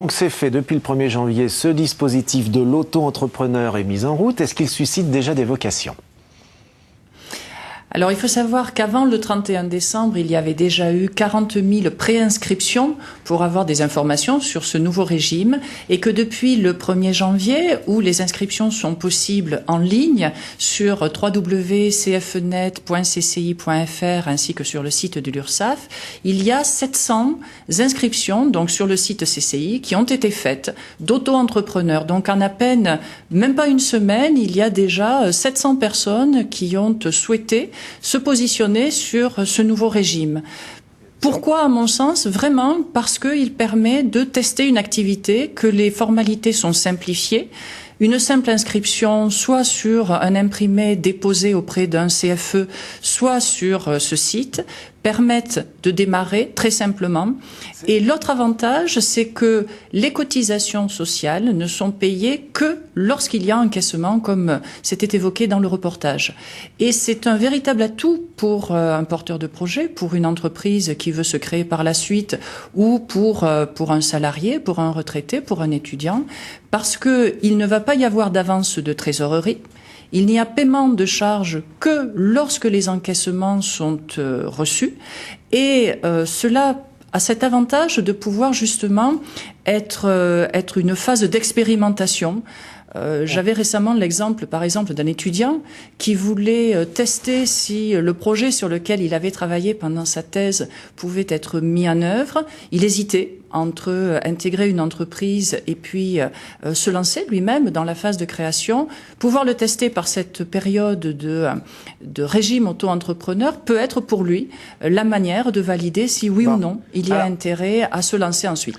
Donc c'est fait, depuis le 1er janvier, ce dispositif de l'auto-entrepreneur est mis en route. Est-ce qu'il suscite déjà des vocations ? Alors, il faut savoir qu'avant le 31 décembre, il y avait déjà eu 40 000 préinscriptions pour avoir des informations sur ce nouveau régime et que depuis le 1er janvier, où les inscriptions sont possibles en ligne sur www.cfnet.cci.fr ainsi que sur le site de l'URSSAF, il y a 700 inscriptions donc sur le site CCI qui ont été faites d'auto-entrepreneurs. Donc, en à peine, même pas une semaine, il y a déjà 700 personnes qui ont souhaité se positionner sur ce nouveau régime. Pourquoi, à mon sens? Vraiment parce qu'il permet de tester une activité, que les formalités sont simplifiées. Une simple inscription, soit sur un imprimé déposé auprès d'un CFE, soit sur ce site, permettent de démarrer très simplement. Et l'autre avantage, c'est que les cotisations sociales ne sont payées que lorsqu'il y a encaissement, comme c'était évoqué dans le reportage. Et c'est un véritable atout pour un porteur de projet, pour une entreprise qui veut se créer par la suite, ou pour un salarié, pour un retraité, pour un étudiant, parce que il ne va pas y avoir d'avance de trésorerie. Il n'y a paiement de charges que lorsque les encaissements sont reçus et cela a cet avantage de pouvoir justement être une phase d'expérimentation. J'avais récemment l'exemple, par exemple, d'un étudiant qui voulait tester si le projet sur lequel il avait travaillé pendant sa thèse pouvait être mis en œuvre. Il hésitait entre intégrer une entreprise et puis se lancer lui-même dans la phase de création. Pouvoir le tester par cette période de régime auto-entrepreneur peut être pour lui la manière de valider si oui ou non il y a intérêt à se lancer ensuite.